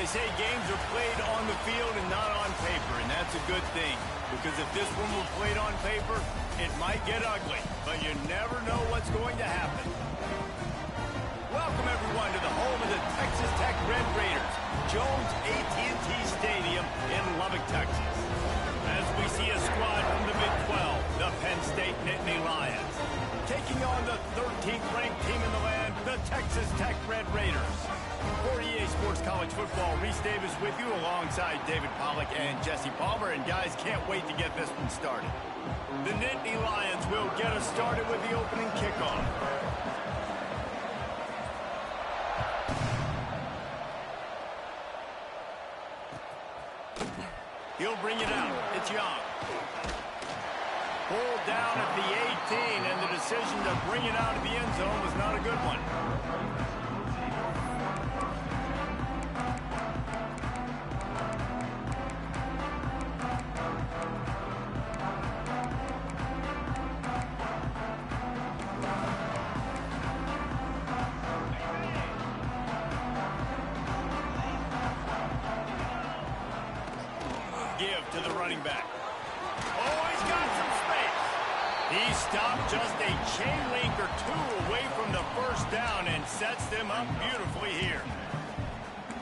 They say games are played on the field and not on paper, and that's a good thing. Because if this one were played on paper, it might get ugly. But you never know what's going to happen. Welcome, everyone, to the home of the Texas Tech Red Raiders, Jones AT&T Stadium in Lubbock, Texas. As we see a squad from the Big 12, the Penn State Nittany Lions, taking on the 13th ranked team in the land, the Texas Tech Red Raiders. For EA Sports College Football, Reese Davis with you alongside David Pollack and Jesse Palmer. And guys, can't wait to get this one started. The Nittany Lions will get us started with the opening kickoff. He'll bring it out. It's Young. Pulled down at the 18, and the decision to bring it out of the end zone was not a good one. Give to the running back. Oh, he's got some space. He stopped just a chain link or two away from the first down and sets them up beautifully here.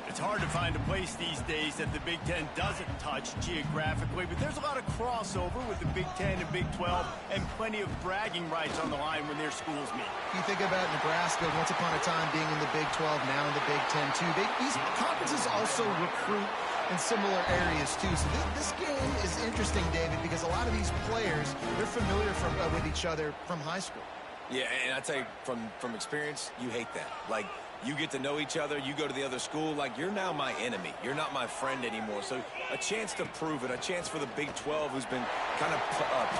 It's hard to find a place these days that the Big Ten doesn't touch geographically, but there's a lot of crossover with the Big Ten and Big 12 and plenty of bragging rights on the line when their schools meet. You think about Nebraska once upon a time being in the Big 12, now in the Big 10 too. These conferences also recruit in similar areas too. So this game is interesting, David, because a lot of these players, they're familiar with each other from high school. Yeah, and I tell you, from experience, you hate that. Like, you get to know each other, you go to the other school, like, you're now my enemy. You're not my friend anymore. So a chance to prove it, a chance for the Big 12, who's been kind of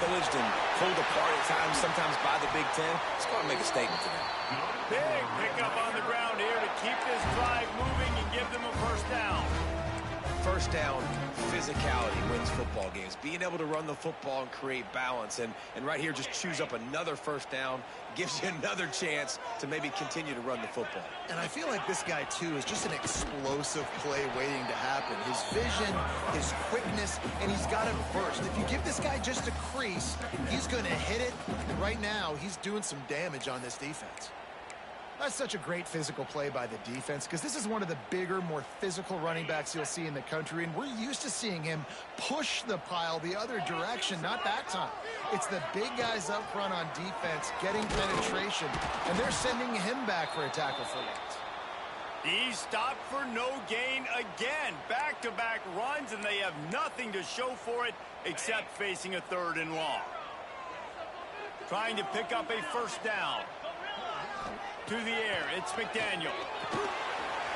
pillaged and pulled apart at times, sometimes by the Big 10. Let's go out and make a statement today. Big pickup on the ground here to keep this drive moving and give them a first down. First down, physicality wins football games. Being able to run the football and create balance. And right here, just choose up another first down. Gives you another chance to maybe continue to run the football. And I feel like this guy, too, is just an explosive play waiting to happen. His vision, his quickness, and he's got it first. If you give this guy just a crease, he's going to hit it. And right now, he's doing some damage on this defense. That's such a great physical play by the defense because this is one of the bigger, more physical running backs you'll see in the country, and we're used to seeing him push the pile the other direction. Not that time. It's the big guys up front on defense getting penetration, and they're sending him back for a tackle for loss. He stopped for no gain again. Back-to-back runs, and they have nothing to show for it except facing a 3rd and long. Trying to pick up a first down. To the air, it's McDaniel.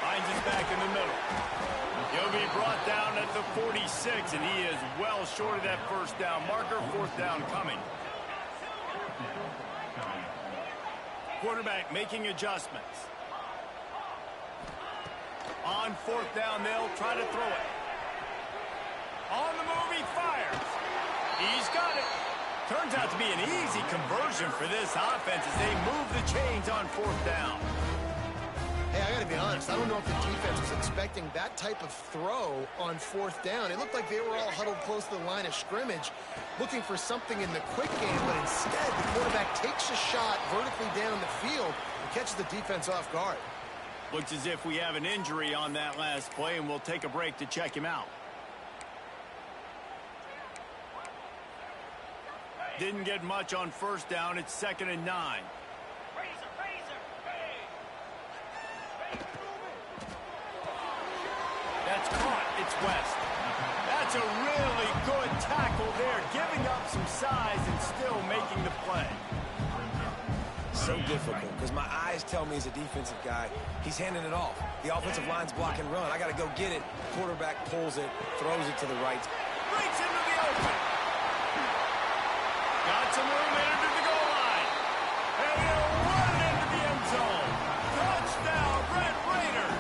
Finds his back in the middle. He'll be brought down at the 46, and he is well short of that first down marker. 4th down coming. Quarterback making adjustments. On 4th down, they'll try to throw it. On the move, he fires. He's got it. Turns out to be an easy conversion for this offense as they move the chains on 4th down. Hey, I got to be honest. I don't know if the defense was expecting that type of throw on 4th down. It looked like they were all huddled close to the line of scrimmage, looking for something in the quick game, but instead the quarterback takes a shot vertically down the field and catches the defense off guard. Looks as if we have an injury on that last play, and we'll take a break to check him out. Didn't get much on 1st down. It's 2nd and 9. That's caught. It's West. That's a really good tackle there, giving up some size and still making the play. So difficult because my eyes tell me as a defensive guy, he's handing it off. The offensive line's block and run. I got to go get it. Quarterback pulls it, throws it to the right. Breaks into the open. Got some room headed to the goal line. And he'll run into the end zone. Touchdown, Red Raiders.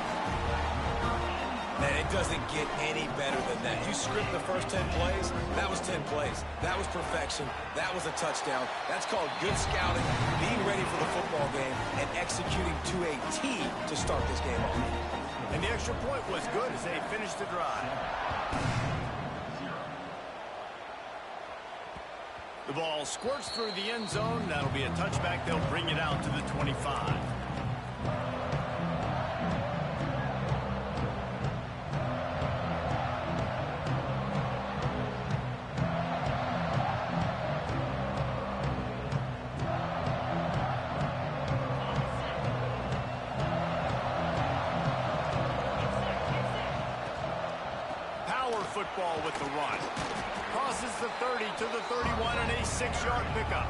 Man, it doesn't get any better than that. You script the first 10 plays, that was 10 plays. That was perfection. That was a touchdown. That's called good scouting, being ready for the football game, and executing to a T to start this game off. And the extra point was good as they finished the drive. The ball squirts through the end zone. That'll be a touchback. They'll bring it out to the 25. Football with the run. Crosses the 30 to the 31 and a 6-yard pickup.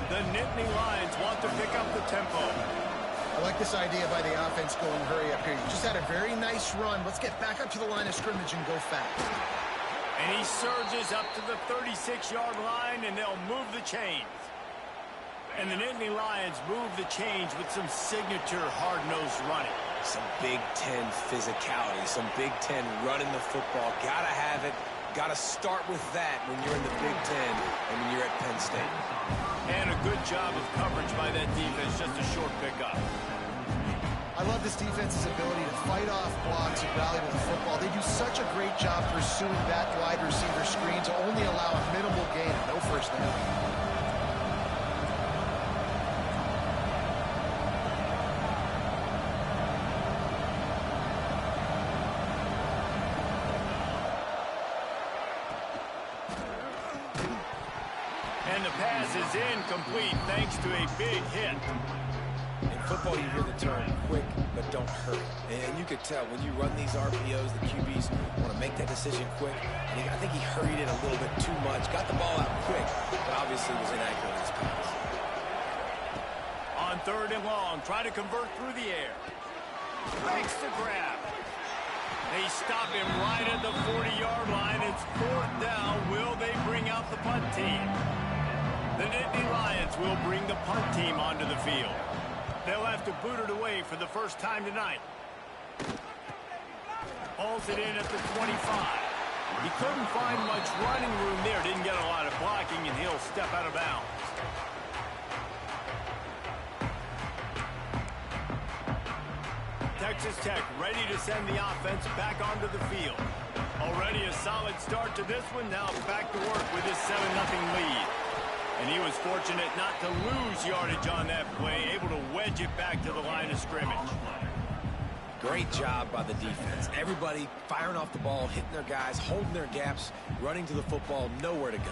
The Nittany Lions want to pick up the tempo. I like this idea by the offense going hurry up here. You just had a very nice run. Let's get back up to the line of scrimmage and go fast. And he surges up to the 36-yard line, and they'll move the chains. And the Nittany Lions move the chains with some signature hard-nosed running. Some Big Ten physicality, some Big Ten running the football. Gotta have it. Gotta start with that when you're in the Big Ten and when you're at Penn State. And a good job of coverage by that defense, just a short pickup. I love this defense's ability to fight off blocks and rally to the football. They do such a great job pursuing that wide receiver screen to only allow a minimal gain and no first down. And the pass is incomplete thanks to a big hit. In football, you hear the term quick, but don't hurt. And you could tell when you run these RPOs, the QBs want to make that decision quick. And I think he hurried it a little bit too much. Got the ball out quick, but obviously was inaccurate in his pass. On 3rd and long, try to convert through the air. Makes the grab. They stop him right at the 40-yard line. It's 4th down. Will they bring out the punt team? The Nittany Lions will bring the punt team onto the field. They'll have to boot it away for the first time tonight. Hauls it in at the 25. He couldn't find much running room there. Didn't get a lot of blocking, and he'll step out of bounds. Texas Tech ready to send the offense back onto the field. Already a solid start to this one. Now back to work with his 7-0 lead. And he was fortunate not to lose yardage on that play, able to wedge it back to the line of scrimmage. Great job by the defense. Everybody firing off the ball, hitting their guys, holding their gaps, running to the football, nowhere to go.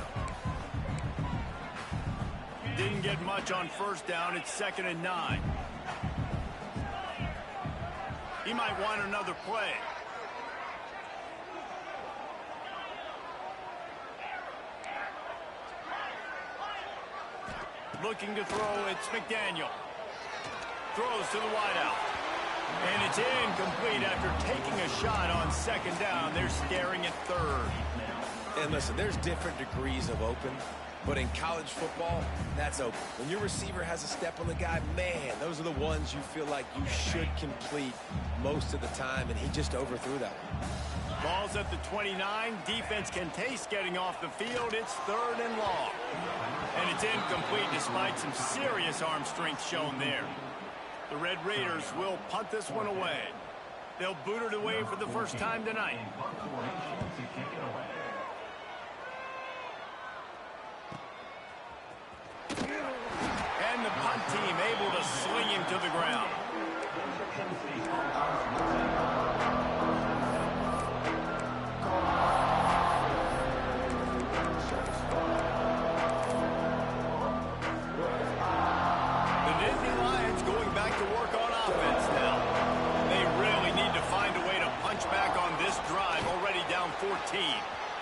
Didn't get much on 1st down. It's 2nd and 9. He might want another play. Looking to throw, it's McDaniel. Throws to the wideout. And it's incomplete after taking a shot on 2nd down. They're staring at 3rd. And listen, there's different degrees of open, but in college football, that's open. When your receiver has a step on the guy, man, those are the ones you feel like you should complete most of the time, and he just overthrew that one. Ball's at the 29. Defense can taste getting off the field. It's 3rd and long. And it's incomplete despite some serious arm strength shown there. The Red Raiders will punt this one away. They'll boot it away for the first time tonight. And the punt team able to sling him to the ground.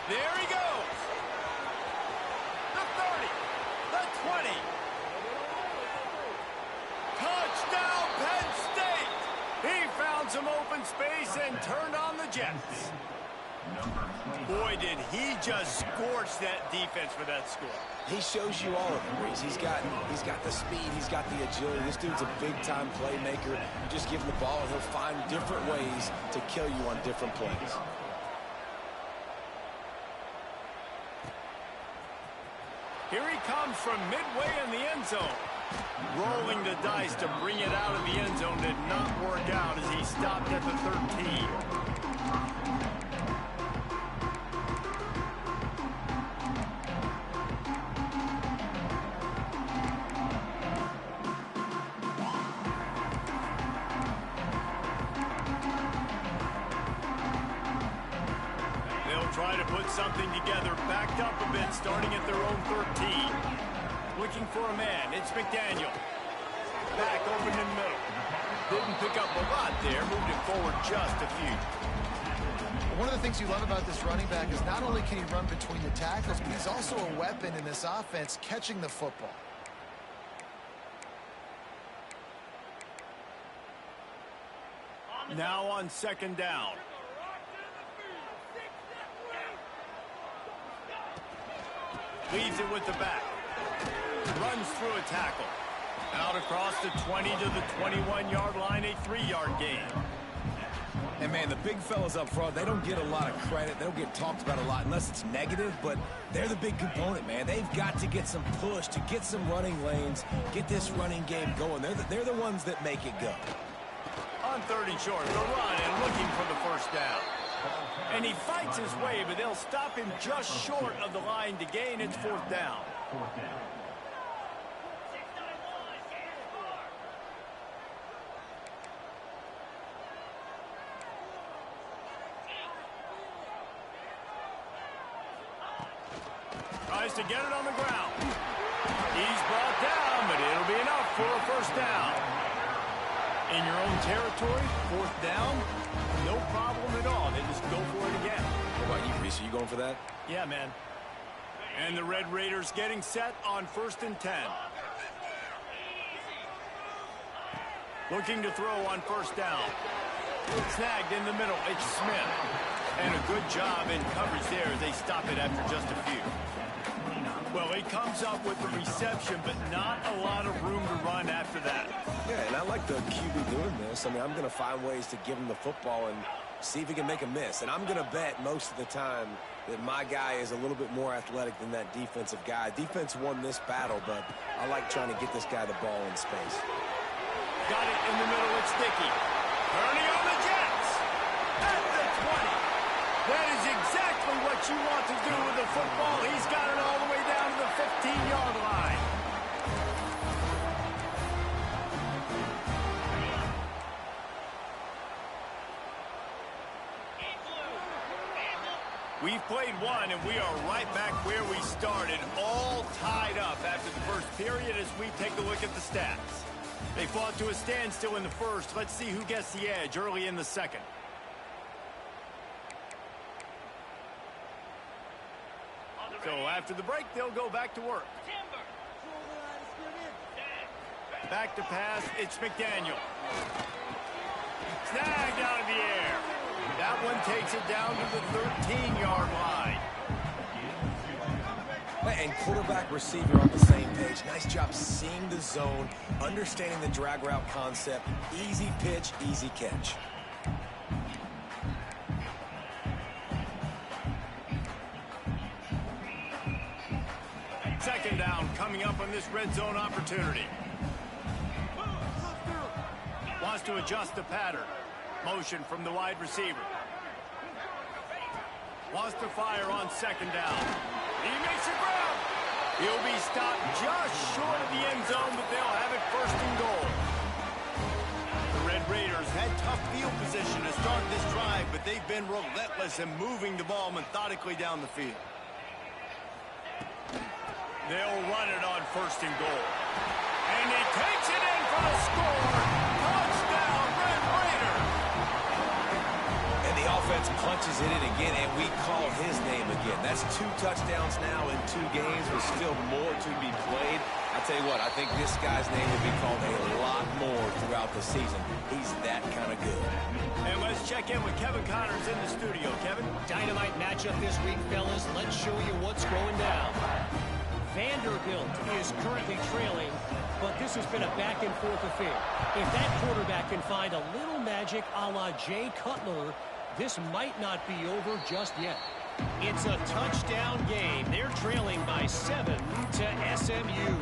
There he goes. The 30, the 20. Touchdown, Penn State. He found some open space and turned on the Jets. Boy, did he just scorch that defense for that score. He shows you all of it, Reese. He's got the speed, he's got the agility. This dude's a big-time playmaker. You just give him the ball, and he'll find different ways to kill you on different plays. Here he comes from midway in the end zone. Rolling the dice to bring it out of the end zone did not work out as he stopped at the 13. They'll try to put something together, backed up a bit, starting at their own 13. Looking for a man. It's McDaniel. Back open in the middle. Didn't pick up a lot there. Moved it forward just a few. One of the things you love about this running back is not only can he run between the tackles, but he's also a weapon in this offense catching the football. Now on second down. Leaves it with the back. Runs through a tackle. Out across the 20 to the 21-yard line, a 3-yard gain. And, man, the big fellas up front, they don't get a lot of credit. They don't get talked about a lot unless it's negative, but they're the big component, man. They've got to get some push, to get some running lanes, get this running game going. They're the ones that make it go. On 30 short, the run and looking for the first down. And he fights his way, but they'll stop him just short of the line to gain. It's fourth down. Tries to get it on the ground. He's brought down, but it'll be enough for a first down. In your own territory, fourth down, no problem at all. They just go for it again. What about you, Reese? Are you going for that? Yeah, man. And the Red Raiders getting set on 1st and 10. Looking to throw on first down. Snagged in the middle. It's Smith. And a good job in coverage there as they stop it after just a few. Well, he comes up with the reception, but not a lot of room to run after that. Yeah, and I like the QB doing this. I mean, I'm going to find ways to give him the football and see if he can make a miss. And I'm going to bet most of the time that my guy is a little bit more athletic than that defensive guy. Defense won this battle, but I like trying to get this guy the ball in space. Got it in the middle. It's Dickey. Turning on the Jets. At the 20. That is exactly what you want to do with the football. He's got it all the way down to the 15-yard line. We've played one, and we are right back where we started, all tied up after the first period as we take a look at the stats. They fought to a standstill in the first. Let's see who gets the edge early in the second. So after the break, they'll go back to work. Back to pass, it's McDaniel. Snagged out of the air. That one takes it down to the 13-yard line. And quarterback receiver on the same page. Nice job seeing the zone, understanding the drag route concept. Easy pitch, easy catch. Second down coming up on this red zone opportunity. Wants to adjust the pattern. Motion from the wide receiver. Wants to fire on second down. He makes it ground. He'll be stopped just short of the end zone, but they'll have it first and goal. The Red Raiders had tough field position to start this drive, but they've been relentless in moving the ball methodically down the field. They'll run it on first and goal. And he takes it in for the score. Touchdown, Red Raider. And the offense punches it in again, and we call his name again. That's 2 touchdowns now in 2 games with still more to be played. I tell you what, I think this guy's name will be called a lot more throughout the season. He's that kind of good. And let's check in with Kevin Connors in the studio. Kevin? Dynamite matchup this week, fellas. Let's show you what's going down. Vanderbilt is currently trailing, but this has been a back-and-forth affair. If that quarterback can find a little magic a la Jay Cutler, this might not be over just yet. It's a touchdown game. They're trailing by 7 to SMU.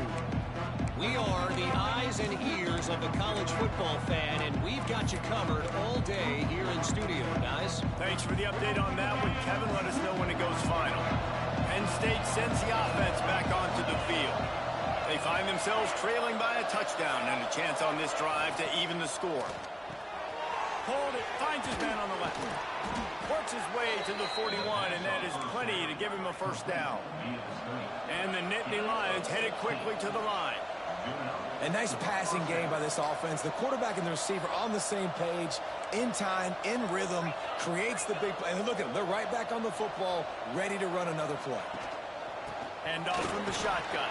We are the eyes and ears of a college football fan, and we've got you covered all day here in studio, guys. Thanks for the update on that one, Kevin. Let us know when it goes final. Penn State sends the offense back onto the field. They find themselves trailing by a touchdown and a chance on this drive to even the score. Hold it, finds his man on the left. Works his way to the 41, and that is plenty to give him a first down. And the Nittany Lions headed quickly to the line. A nice passing game by this offense. The quarterback and the receiver on the same page, in time, in rhythm, creates the big play. And look at them, they're right back on the football, ready to run another play. And off from the shotgun.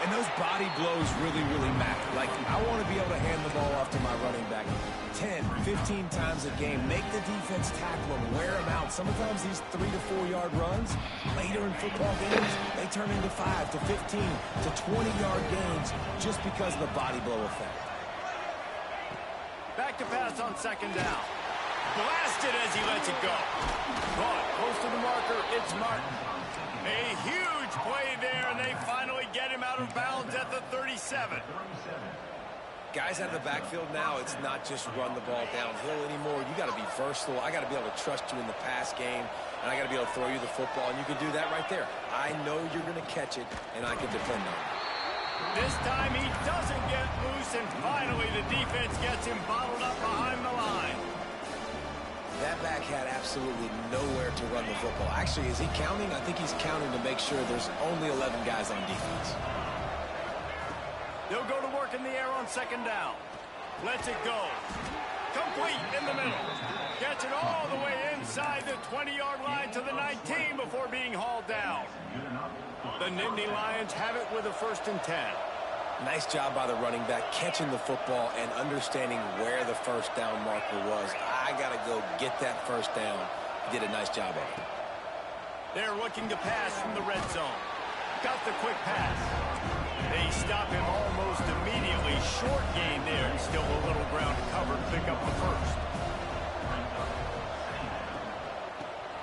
And those body blows really, really matter. Like, I want to be able to hand the ball off to my running back 10, 15 times a game. Make the defense tackle them, wear them out. Sometimes these 3 to 4 yard runs, later in football games, they turn into 5 to 15 to 20-yard gains just because of the body blow effect. Back to pass on second down. Blasted as he lets it go. Caught close to the marker. It's Martin. A huge play there, and they finally get him out of bounds at the 37. Guys out of the backfield now, it's not just run the ball downhill anymore. You got to be versatile. I got to be able to trust you in the pass game, and I got to be able to throw you the football, and you can do that right there. I know you're going to catch it, and I can depend on it. This time he doesn't get loose, and finally the defense gets him bottled up behind the line. That back had absolutely nowhere to run the football. Actually, is he counting? I think he's counting to make sure there's only 11 guys on defense. They'll go to work in the air on second down. Lets it go. Complete in the middle. Gets it all the way inside the 20-yard line to the 19 before being hauled down. The Nittany Lions have it with a 1st and 10. Nice job by the running back, catching the football and understanding where the first down marker was. I got to go get that first down. He did a nice job of it. They're looking to pass from the red zone. Got the quick pass. They stop him almost immediately. Short gain there, and still a little ground to cover to pick up the first.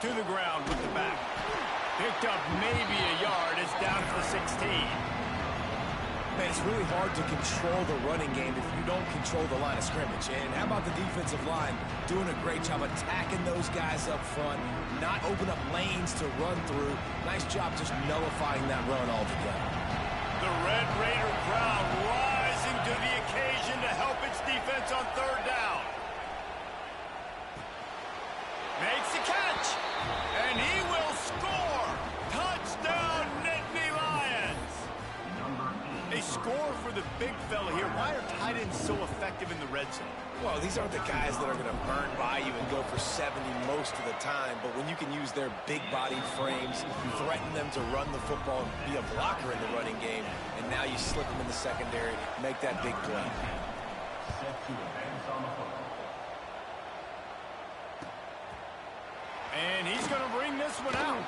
To the ground with the back. Picked up maybe a yard. It's down to the 16. Man, it's really hard to control the running game if you don't control the line of scrimmage. And how about the defensive line doing a great job attacking those guys up front, not open up lanes to run through. Nice job just nullifying that run altogether. The Red Raider crowd rising to the occasion to help its defense on third down. Makes the catch, and he will score. Touchdown, Nittany Lions. A score for the big fella here. Why are tight ends so effective in the red zone? Well, these aren't the guys that are going to burn by you and go for 70 most of the time, but when you can use their big-bodied frames, threaten them to run the football and be a blocker in the running game, and now you slip them in the secondary, make that big play. And he's going to bring this one out.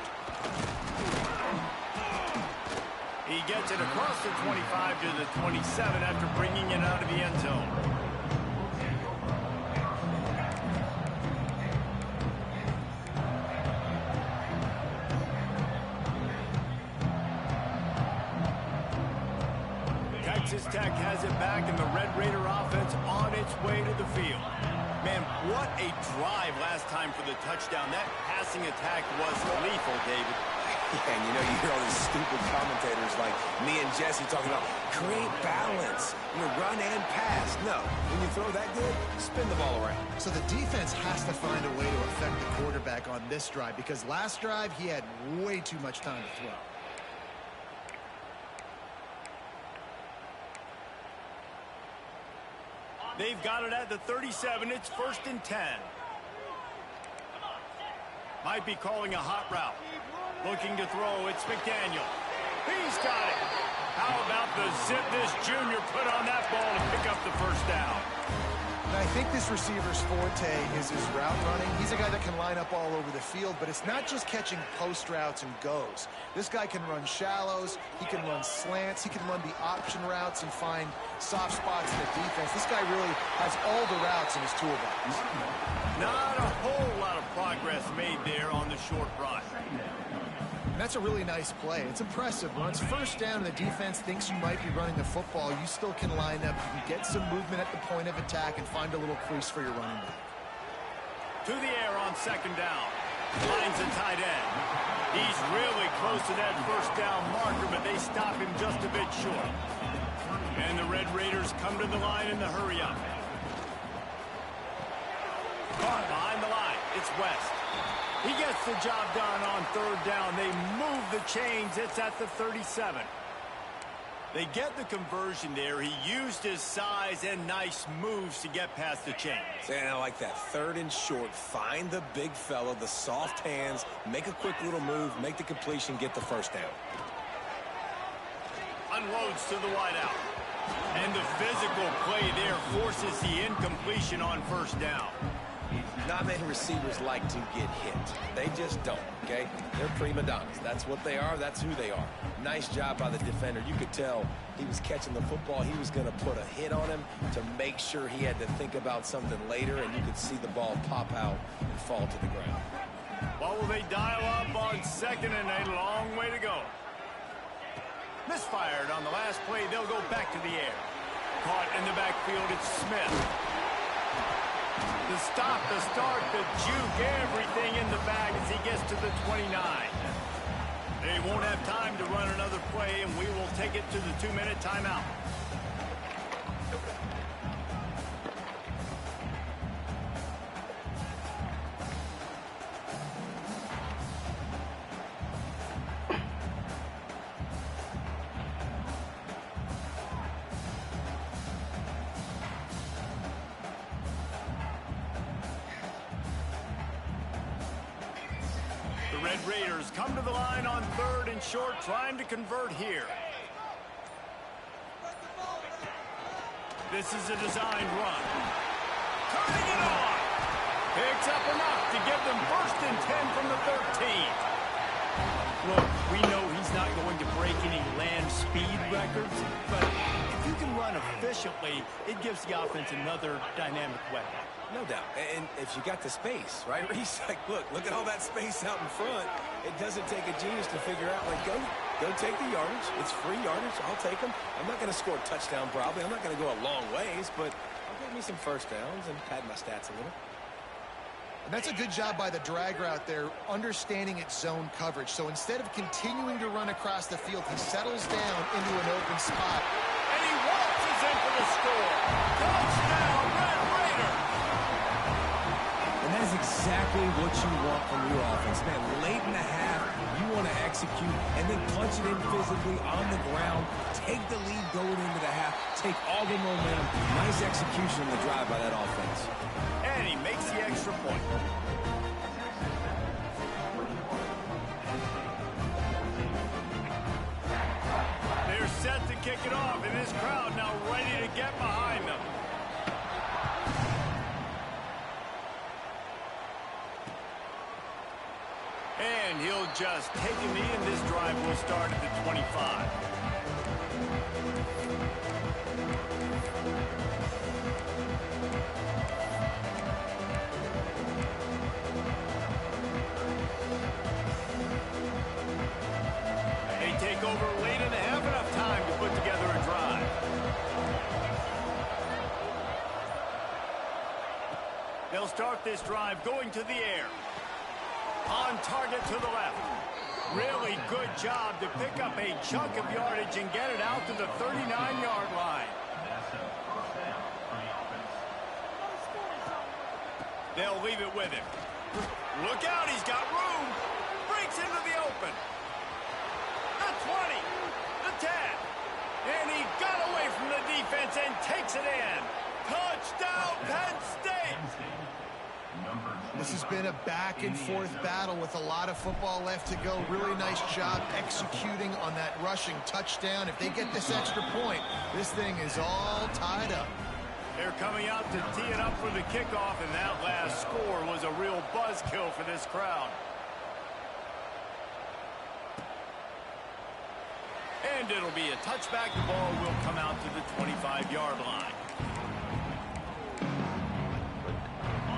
He gets it across the 25 to the 27 after bringing it out of the end zone. Texas Tech has it back, and the Red Raider offense on its way to the field. Man, what a drive last time for the touchdown. That passing attack was lethal, David. Yeah, and you know, you hear all these stupid commentators like me and Jesse talking about create balance, run and pass. No, when you throw that good, spin the ball around. So the defense has to find a way to affect the quarterback on this drive, because last drive he had way too much time to throw. They've got it at the 37. It's 1st and 10. Might be calling a hot route. Looking to throw. It's McDaniel. He's got it. How about the zip this junior put on that ball to pick up the first down? And I think this receiver's forte is his route running. He's a guy that can line up all over the field, but it's not just catching post routes and goes. This guy can run shallows, he can run slants, he can run the option routes and find soft spots in the defense. This guy really has all the routes in his toolbox. Not a whole lot of progress made there on the short run. And that's a really nice play. It's impressive. When it's first down and the defense thinks you might be running the football, you still can line up. You can get some movement at the point of attack and find a little crease for your running back. To the air on second down. Finds a tight end. He's really close to that first down marker, but they stop him just a bit short. And the Red Raiders come to the line in the hurry-up. Caught behind the line. It's West. He gets the job done on third down. They move the chains. It's at the 37. They get the conversion there. He used his size and nice moves to get past the chains. And I like that. Third and short. Find the big fella, the soft hands, make a quick little move, make the completion, get the first down. Unloads to the wideout. And the physical play there forces the incompletion on first down. Not many receivers like to get hit. They just don't, okay? They're prima donnas. That's what they are. That's who they are. Nice job by the defender. You could tell he was catching the football. He was going to put a hit on him to make sure he had to think about something later, and you could see the ball pop out and fall to the ground. What will they dial up on second and a long way to go? Misfired on the last play. They'll go back to the air. Caught in the backfield. It's Smith. The stop, the start, the juke, everything in the bag as he gets to the 29. They won't have time to run another play, and we will take it to the 2-minute timeout. Red Raiders come to the line on third and short, trying to convert here. This is a designed run. Turning it on. Picks up enough to give them 1st and 10 from the 13. Look, we know he's not going to break any land speed records, but if you can run efficiently, it gives the offense another dynamic weapon. No doubt. And if you got the space, right, Reese? Like, look at all that space out in front. It doesn't take a genius to figure out, like, go take the yardage. It's free yardage. I'll take them. I'm not going to score a touchdown probably. I'm not going to go a long ways, but I'll give me some first downs and pad my stats a little. And that's a good job by the drag route there, understanding its zone coverage. So instead of continuing to run across the field, he settles down into an open spot. And he waltzes in for the score. Touchdown, Red Raiders! And that's exactly what you want from your offense, man. Late in the half, you want to execute and then punch it in physically on the ground. Take the lead going into the half. Take all the momentum. Nice execution on the drive by that offense. And he makes the extra point. They're set to kick it off, and this crowd now ready to get behind them. And he'll just take a knee, and this drive will start at the 25. They take over late in the half, enough time to put together a drive. They'll start this drive going to the air. On target to the left. Really good job to pick up a chunk of yardage and get it out to the 39-yard line. They'll leave it with him. Look out, he's got room. Breaks into the open. The 20, the 10. And he got away from the defense and takes it in. Touchdown, Penn State! This has been a back-and-forth battle with a lot of football left to go. Really nice job executing on that rushing touchdown. If they get this extra point, this thing is all tied up. They're coming out to tee it up for the kickoff, and that last score was a real buzzkill for this crowd. And it'll be a touchback. The ball will come out to the 25-yard line.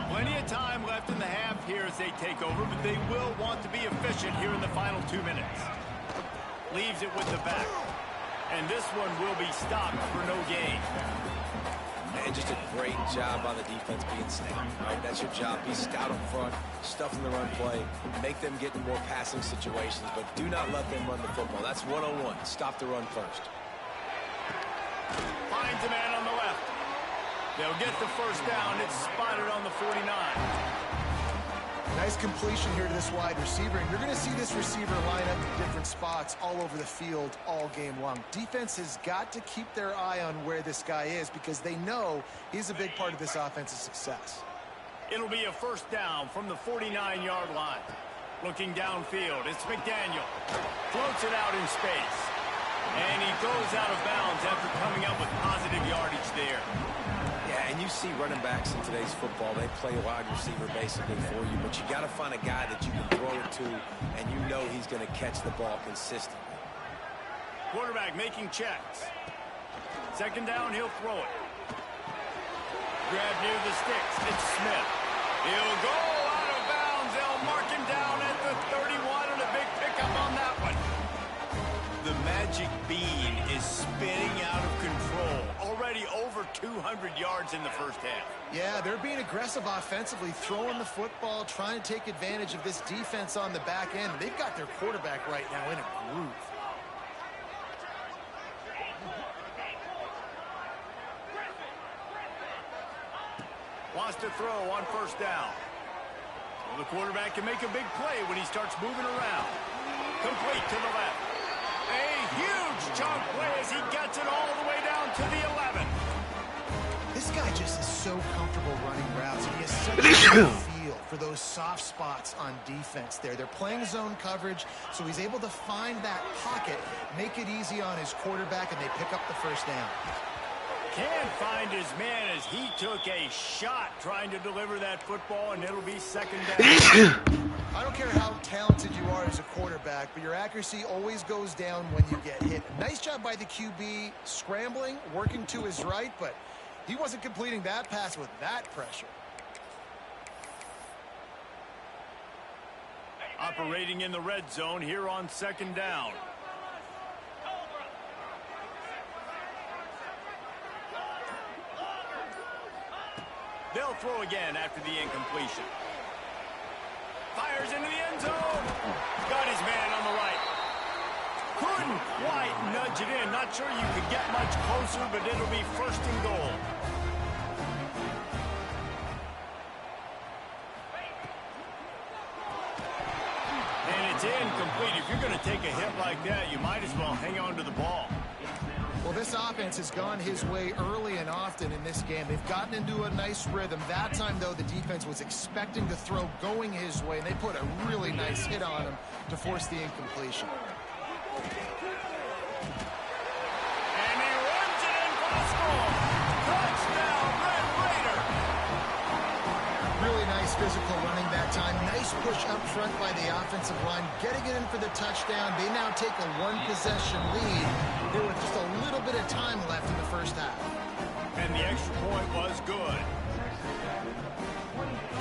Plenty of time left in the half here as they take over, but they will want to be efficient here in the final 2 minutes. Leaves it with the back. And this one will be stopped for no gain. And just a great job on the defense being stout. Right? That's your job. Be stout up front, stuff in the run play, make them get in more passing situations, but do not let them run the football. That's 101. Stop the run first. Finds a man on the left. They'll get the first down. It's spotted on the 49. Nice completion here to this wide receiver. And you're going to see this receiver line up in different spots all over the field all game long. Defense has got to keep their eye on where this guy is because they know he's a big part of this offense's success. It'll be a first down from the 49-yard line. Looking downfield, it's McDaniel. Floats it out in space. And he goes out of bounds after coming up with positive yardage there. Yeah, and you see running backs in today's football, they play wide receiver basically for you, but you got to find a guy that you can throw it to, and you know he's going to catch the ball consistently. Quarterback making checks. Second down, he'll throw it. Grab near the sticks. It's Smith. He'll go out of bounds. They'll mark him down at the 31, and a big pickup on that one. The magic bean is spinning out of control. Already over 200 yards in the first half. Yeah, they're being aggressive offensively, throwing the football, trying to take advantage of this defense on the back end. They've got their quarterback right now in a groove. Wants to throw on first down. Well, the quarterback can make a big play when he starts moving around. Complete to the left. A huge chunk play as he gets it all the way down to the 11. This guy just is so comfortable running routes. He has such a good feel for those soft spots on defense there. They're playing zone coverage, so he's able to find that pocket, make it easy on his quarterback, and they pick up the first down. Can't find his man as he took a shot trying to deliver that football, and it'll be second down. I don't care how talented you are as a quarterback, but your accuracy always goes down when you get hit. Nice job by the QB scrambling, working to his right, but he wasn't completing that pass with that pressure. Operating in the red zone here on second down. They'll throw again after the incompletion. Fires into the end zone. Got his man on the right. Couldn't quite nudge it in. Not sure you could get much closer, but it'll be first and goal. And it's incomplete. If you're going to take a hit like that, you might as well hang on to the ball. Well, this offense has gone his way early and often in this game. They've gotten into a nice rhythm. That time, though, the defense was expecting the throw going his way, and they put a really nice hit on him to force the incompletion. And he runs it in for the score. Touchdown, Red Raider. Really nice physical running that time. Nice push up front by the offensive line, getting it in for the touchdown. They now take a one-possession lead. There was just a little bit of time left in the first half. And the extra point was good.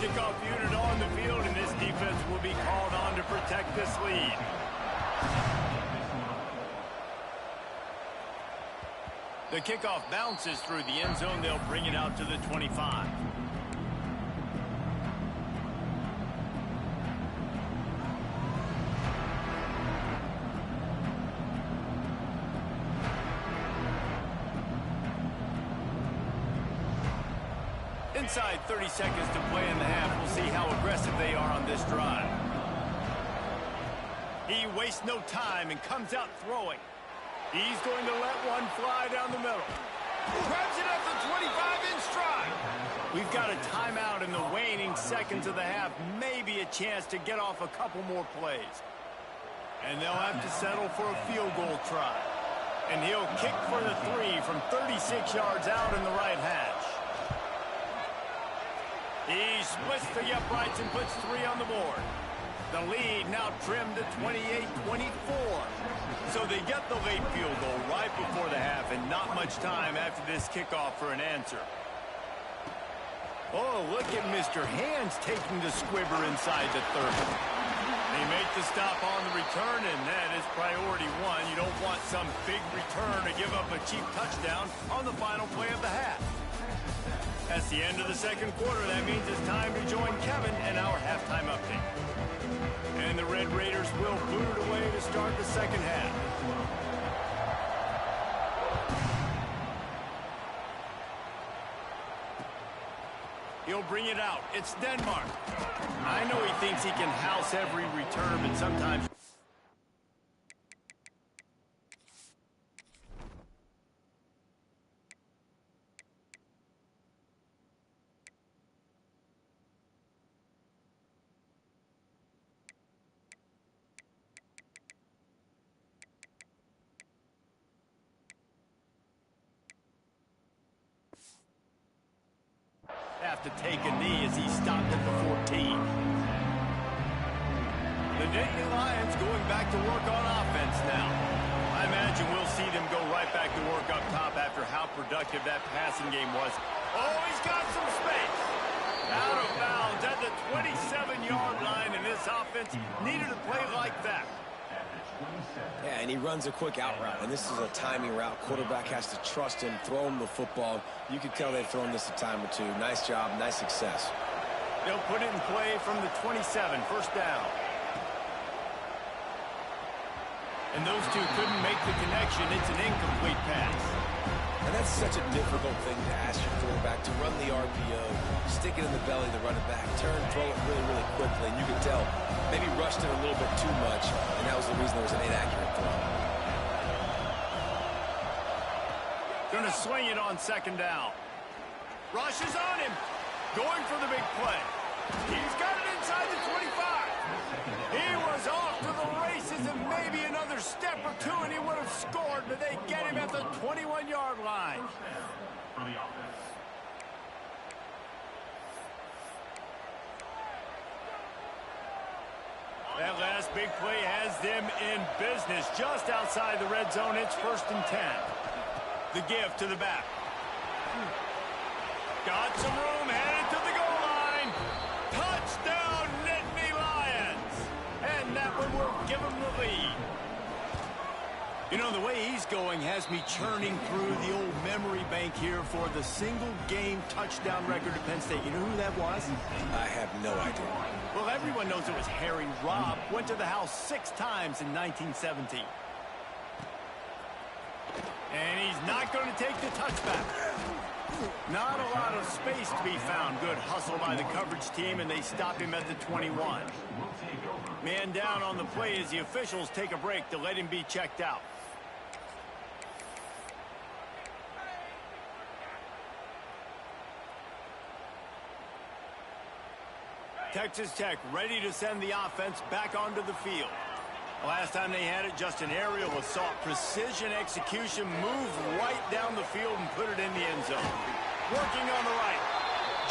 Kickoff unit on the field, and this defense will be called on to protect this lead. The kickoff bounces through the end zone. They'll bring it out to the 25. Inside 30 seconds to play in the half. We'll see how aggressive they are on this drive. He wastes no time and comes out throwing. He's going to let one fly down the middle. Grabs it at the 25 in stride. We've got a timeout in the waning seconds of the half. Maybe a chance to get off a couple more plays. And they'll have to settle for a field goal try. And he'll kick for the 3 from 36 yards out in the right hash. He splits the uprights and puts 3 on the board. The lead now trimmed to 28-24. So they get the late field goal right before the half, and not much time after this kickoff for an answer. Oh, look at Mr. Hands taking the squibber inside the 30. They make the stop on the return, and that is priority one. You don't want some big return to give up a cheap touchdown on the final play of the half. That's the end of the second quarter. That means it's time to join Kevin and our halftime update. And the Red Raiders will boot it away to start the second half. He'll bring it out. It's Denmark. I know he thinks he can house every return, but sometimes... have to take a knee as he stopped at the 14. The Nittany Lions going back to work on offense now. I imagine we'll see them go right back to work up top after how productive that passing game was. Oh, he's got some space. Out of bounds at the 27-yard line, and this offense needed a play like that. Yeah, and he runs a quick out route, and this is a timing route. Quarterback has to trust him, throw him the football. You can tell they've thrown this a time or two. Nice job, nice success. They'll put it in play from the 27, first down. And those two couldn't make the connection. It's an incomplete pass. And that's such a difficult thing to ask your quarterback, to run the RPO, stick it in the belly, the running back, turn, throw it really, really quickly. And you can tell maybe rushed it a little bit too much, and that was the reason there was an inaccurate throw. Going to swing it on second down. Rush is on him. Going for the big play. He's got it inside the 25. He was off to the races, and maybe another step or two, and he would have scored, but they get him at the 21-yard line. That last big play has them in business just outside the red zone. It's 1st and 10. The give to the back. Got some room, headed to the goal line. Touchdown, Nittany Lions. And that one will give them the lead. You know, the way he's going has me churning through the old memory bank here for the single-game touchdown record at Penn State. You know who that was? I have no idea. Well, everyone knows it was Harry Robb. Went to the house 6 times in 1917. And he's not going to take the touchback. Not a lot of space to be found. Good hustle by the coverage team, and they stop him at the 21. Man down on the play as the officials take a break to let him be checked out. Texas Tech ready to send the offense back onto the field. Last time they had it, just an aerial assault. Precision execution, move right down the field and put it in the end zone. Working on the right.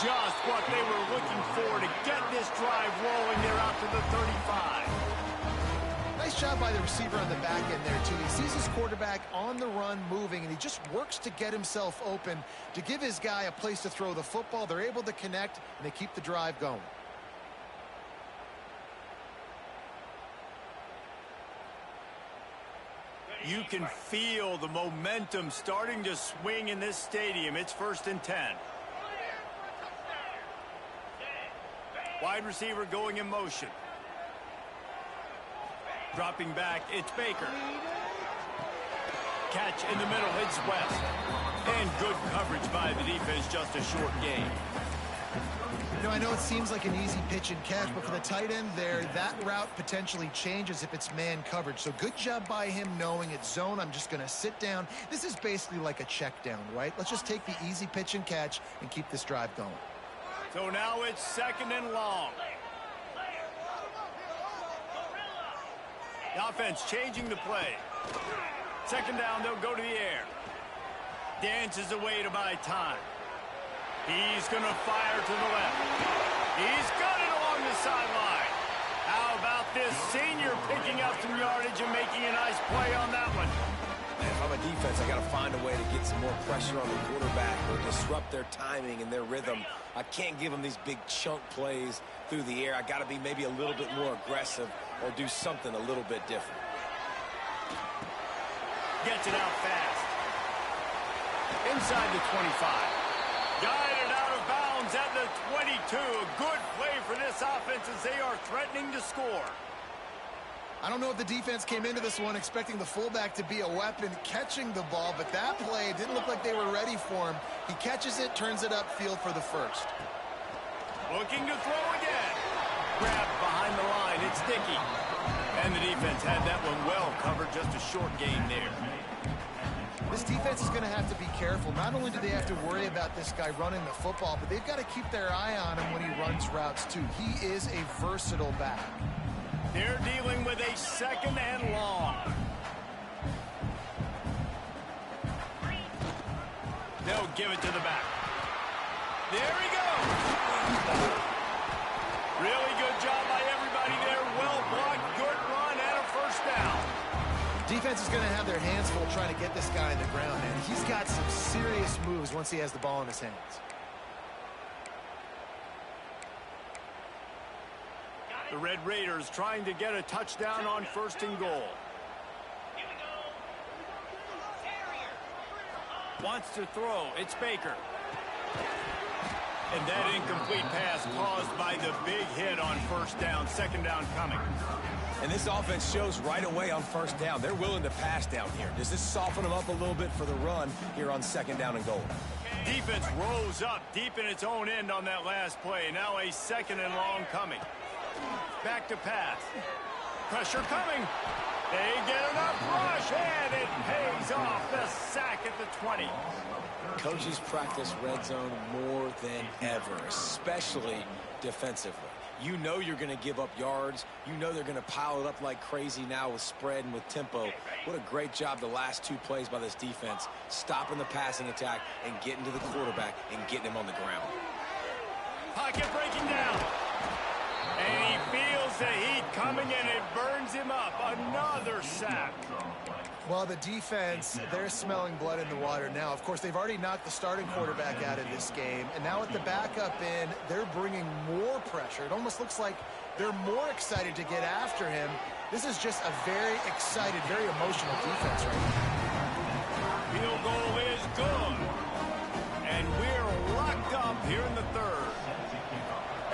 Just what they were looking for to get this drive rolling. They're out to the 35. Nice job by the receiver on the back end there, too. He sees his quarterback on the run moving, and he just works to get himself open to give his guy a place to throw the football. They're able to connect, and they keep the drive going. You can feel the momentum starting to swing in this stadium. It's 1st and 10. Wide receiver going in motion. Dropping back, it's Baker. Catch in the middle, it's West. And good coverage by the defense, just a short gain. You know, I know it seems like an easy pitch and catch, but for the tight end there, that route potentially changes if it's man coverage. So good job by him knowing it's zone. I'm just going to sit down. This is basically like a check down, right? Let's just take the easy pitch and catch and keep this drive going. So now it's 2nd and long. The offense changing the play. 2nd down, they'll go to the air. Dances away to buy time. He's going to fire to the left. He's got it along the sideline. How about this senior picking up some yardage and making a nice play on that one? And if I'm a defense, I got to find a way to get some more pressure on the quarterback or disrupt their timing and their rhythm. I can't give them these big chunk plays through the air. I got to be maybe a little bit more aggressive or do something a little bit different. Gets it out fast. Inside the 25. Guided out of bounds at the 22. A good play for this offense as they are threatening to score. I don't know if the defense came into this one expecting the fullback to be a weapon catching the ball, but that play didn't look like they were ready for him. He catches it, turns it upfield for the first. Looking to throw again. Grabbed behind the line. It's Dickey. And the defense had that one well covered. Just a short gain there. This defense is going to have to be careful. Not only do they have to worry about this guy running the football, but they've got to keep their eye on him when he runs routes too. He is a versatile back. They're dealing with a second and long. They'll give it to the back. There he goes. Really good job by everybody there. Well blocked, good run, and a first down. Defense is going to have their hands full trying to get this guy in the ground, and he's got some serious moves once he has the ball in his hands. The Red Raiders trying to get a touchdown on first and goal. Wants to throw. It's Baker. And that incomplete pass caused by the big hit on first down. Second down coming. And this offense shows right away on first down. They're willing to pass down here. Does this soften them up a little bit for the run here on second down and goal? Defense rose up deep in its own end on that last play. Now a second and long coming. Back to pass. Pressure coming. They get enough rush, and it pays off. The sack at the 20. Coaches practice red zone more than ever, especially defensively. You know you're going to give up yards. You know they're going to pile it up like crazy now with spread and with tempo. What a great job the last two plays by this defense, stopping the passing attack and getting to the quarterback and getting him on the ground. Pocket breaking down. And he feels the heat coming, and it burns him up. Another sack. Well, the defense, they're smelling blood in the water now. Of course, they've already knocked the starting quarterback out of this game. And now with the backup in, they're bringing more pressure. It almost looks like they're more excited to get after him. This is just a very excited, very emotional defense right now. Field goal is good. And we're locked up here in the third.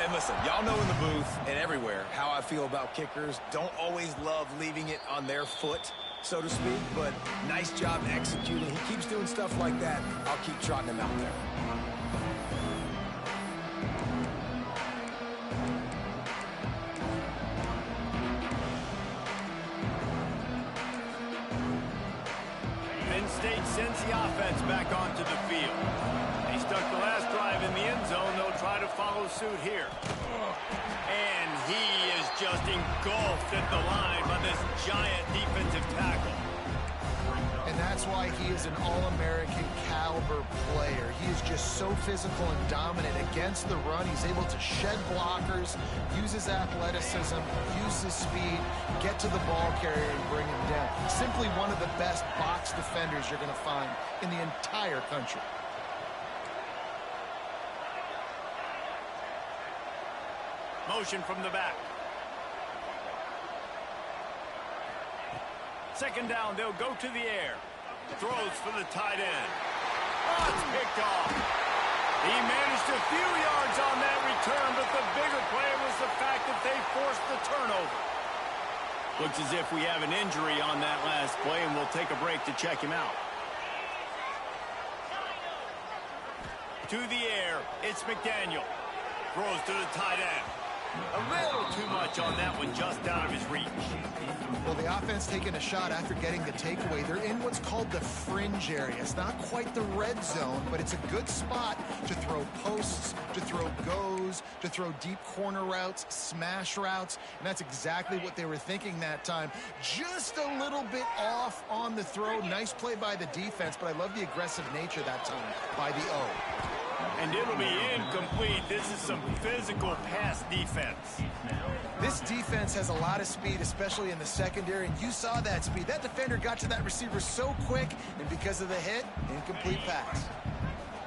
And listen, y'all know in the booth and everywhere how I feel about kickers. Don't always love leaving it on their foot, so to speak, but nice job executing. He keeps doing stuff like that. I'll keep trotting him out there. Penn State sends the offense back onto the field. They stuck the last drive in the end zone. They'll try to follow suit here. And he is just engulfed at the line by this giant defensive tackle. And that's why he is an All-American caliber player. He is just so physical and dominant against the run. He's able to shed blockers, use his athleticism, use his speed, get to the ball carrier and bring him down. Simply one of the best box defenders you're going to find in the entire country. Motion from the back. Second down, they'll go to the air. Throws for the tight end. Oh, it's picked off. He managed a few yards on that return, but the bigger play was the fact that they forced the turnover. Looks as if we have an injury on that last play, and we'll take a break to check him out. To the air, it's McDaniel. Throws to the tight end. A little too much on that one, just out of his reach. Well, the offense taking a shot after getting the takeaway. They're in what's called the fringe area. It's not quite the red zone, but it's a good spot to throw posts, to throw goes, to throw deep corner routes, smash routes, and that's exactly what they were thinking that time. Just a little bit off on the throw. Nice play by the defense, but I love the aggressive nature that time by the O. And it'll be incomplete. This is some physical pass defense. This defense has a lot of speed, especially in the secondary, and you saw that speed. That defender got to that receiver so quick, and because of the hit, incomplete pass.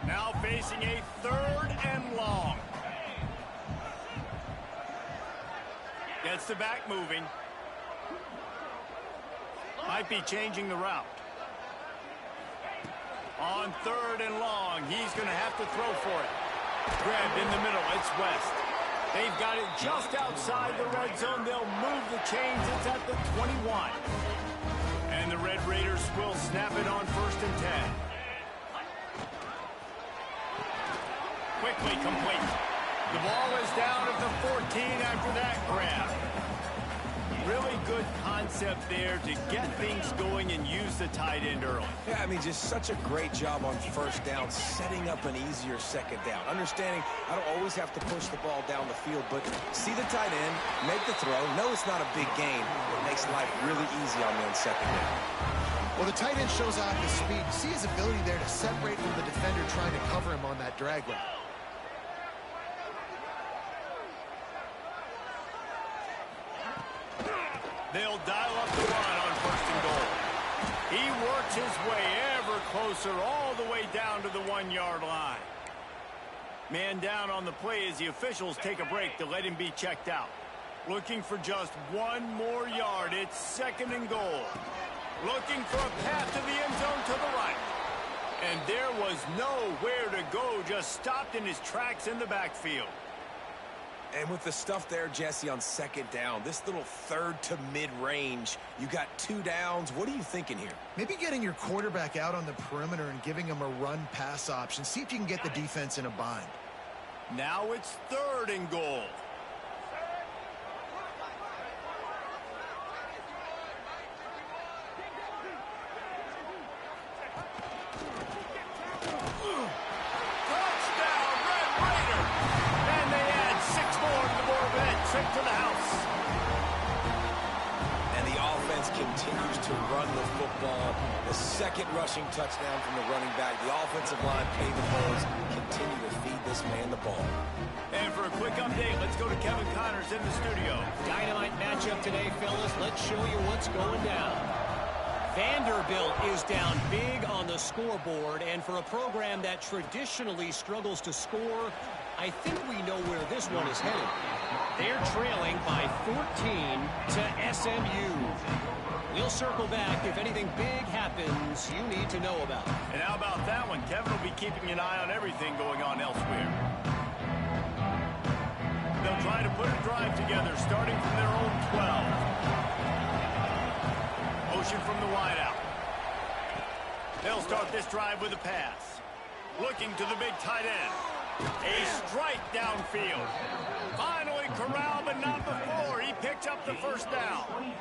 Now facing a 3rd and long. Gets the back moving. Might be changing the route. On 3rd and long, he's going to have to throw for it. Grabbed in the middle, it's West. They've got it just outside the red zone. They'll move the chains. It's at the 21. And the Red Raiders will snap it on 1st and 10. Quickly complete. The ball is down at the 14 after that grab. Really good concept there to get things going and use the tight end early. Yeah, I mean, just such a great job on 1st down, setting up an easier 2nd down. Understanding I don't always have to push the ball down the field, but see the tight end, make the throw. No, it's not a big gain. It makes life really easy on me on 2nd down. Well, the tight end shows off his speed. See his ability there to separate from the defender trying to cover him on that drag route. They'll dial up the run on 1st and goal. He works his way ever closer all the way down to the 1-yard line. Man down on the play as the officials take a break to let him be checked out. Looking for just 1 more yard. It's 2nd and goal. Looking for a path to the end zone to the right. And there was nowhere to go, just stopped in his tracks in the backfield. And with the stuff there, Jesse, on 2nd down, this little 3rd to mid-range, you got 2 downs. What are you thinking here? Maybe getting your quarterback out on the perimeter and giving him a run-pass option. See if you can get the defense in a bind. Now it's 3rd and goal. To the house. And the offense continues to run the football. The 2nd rushing touchdown from the running back. The offensive line paving holes. Continue to feed this man the ball. And for a quick update, let's go to Kevin Connors in the studio. Dynamite matchup today, fellas. Let's show you what's going down. Vanderbilt is down big on the scoreboard, and for a program that traditionally struggles to score, I think we know where this one is headed. They're trailing by 14 to SMU. We'll circle back if anything big happens you need to know about. And how about that one? Kevin will be keeping an eye on everything going on elsewhere. They'll try to put a drive together starting from their own 12. Motion from the wideout. They'll start this drive with a pass. Looking to the big tight end. A strike downfield. Finally corralled, but not before. He picked up the 1st down.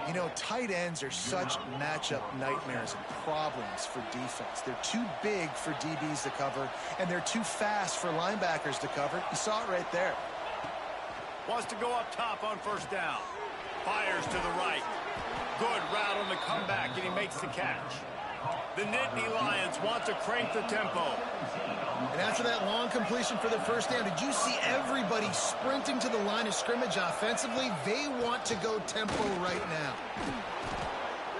You know, tight ends are such matchup nightmares and problems for defense. They're too big for DBs to cover, and they're too fast for linebackers to cover. You saw it right there. Wants to go up top on 1st down. Fires to the right. Good route on the comeback, and he makes the catch. The Nittany Lions want to crank the tempo. And after that long completion for the 1st down, did you see everybody sprinting to the line of scrimmage offensively? They want to go tempo right now.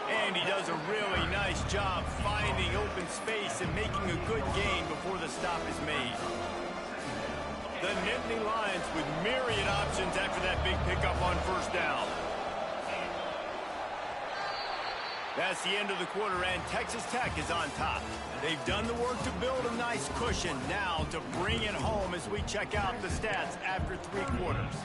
And he does a really nice job finding open space and making a good gain before the stop is made. The Nittany Lions with myriad options after that big pickup on 1st down. That's the end of the quarter, and Texas Tech is on top. They've done the work to build a nice cushion. Now to bring it home as we check out the stats after 3 quarters.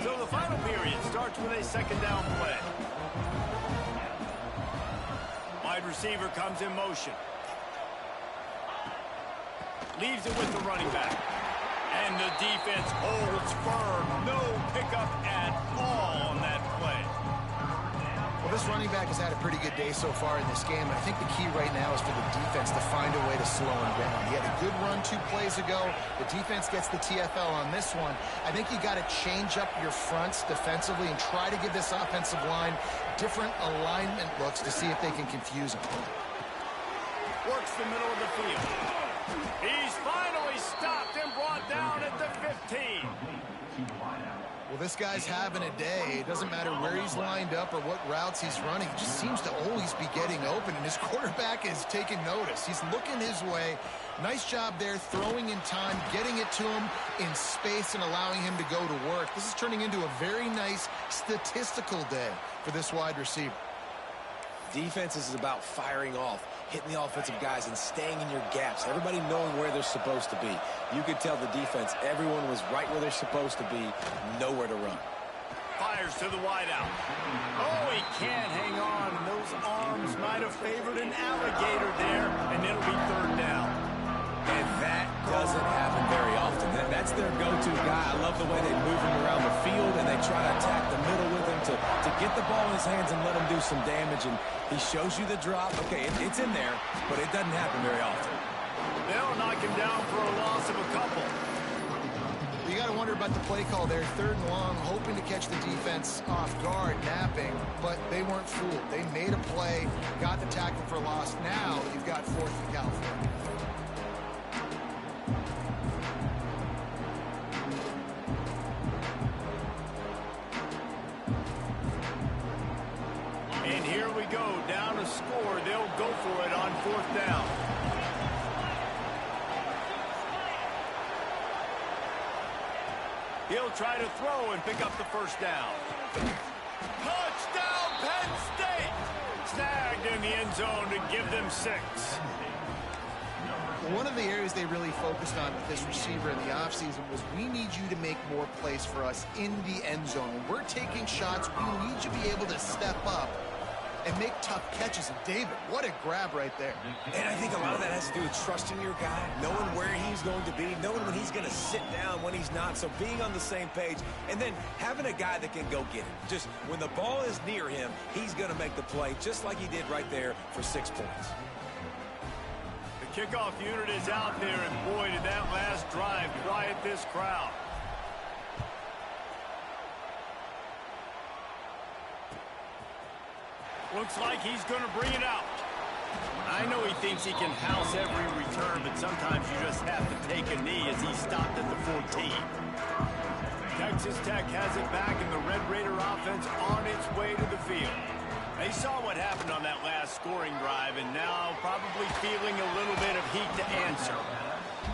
So the final period starts with a 2nd down play. Wide receiver comes in motion. Leaves it with the running back. And the defense holds firm. No pickup at all on that play. Well, this running back has had a pretty good day so far in this game, and I think the key right now is for the defense to find a way to slow him down. He had a good run 2 plays ago. The defense gets the TFL on this one. I think you got to change up your fronts defensively and try to give this offensive line different alignment looks to see if they can confuse him. Works the middle of the field. He's finally stopped and brought down at the 15. Well, this guy's having a day. It doesn't matter where he's lined up or what routes he's running. He just seems to always be getting open, and his quarterback is taking notice. He's looking his way. Nice job there, throwing in time, getting it to him in space and allowing him to go to work. This is turning into a very nice statistical day for this wide receiver. Defense is about firing off, hitting the offensive guys and staying in your gaps. Everybody knowing where they're supposed to be. You could tell the defense, everyone was right where they're supposed to be, nowhere to run. Fires to the wideout. Oh, he can't hang on. Those arms might have favored an alligator there, and it'll be 3rd down. And that doesn't happen very often. That's their go-to guy. I love the way they move him around the field, and they try to attack the middle with him to get the ball in his hands and let him do some damage. And he shows you the drop. Okay, it's in there, but it doesn't happen very often. They'll knock him down for a loss of a couple. You got to wonder about the play call there. 3rd and long, hoping to catch the defense off guard, napping, but they weren't fooled. They made a play, got the tackle for a loss. Now you've got 4th and California. And here we go, down a score. They'll go for it on 4th down. He'll try to throw and pick up the 1st down. Touchdown, Penn State! Snagged in the end zone to give them 6. One of the areas they really focused on with this receiver in the offseason was we need you to make more plays for us in the end zone. When we're taking shots, we need you to be able to step up and make tough catches. And David, what a grab right there. And I think a lot of that has to do with trusting your guy, knowing where he's going to be, knowing when he's going to sit down, when he's not. So being on the same page, and then having a guy that can go get it. Just when the ball is near him, he's going to make the play, just like he did right there for 6 points. The kickoff unit is out there, and boy, did that last drive quiet this crowd. Looks like he's going to bring it out. I know he thinks he can house every return, but sometimes you just have to take a knee as he stopped at the 14. Texas Tech has it back, and the Red Raider offense on its way to the field. They saw what happened on that last scoring drive, and now probably feeling a little bit of heat to answer.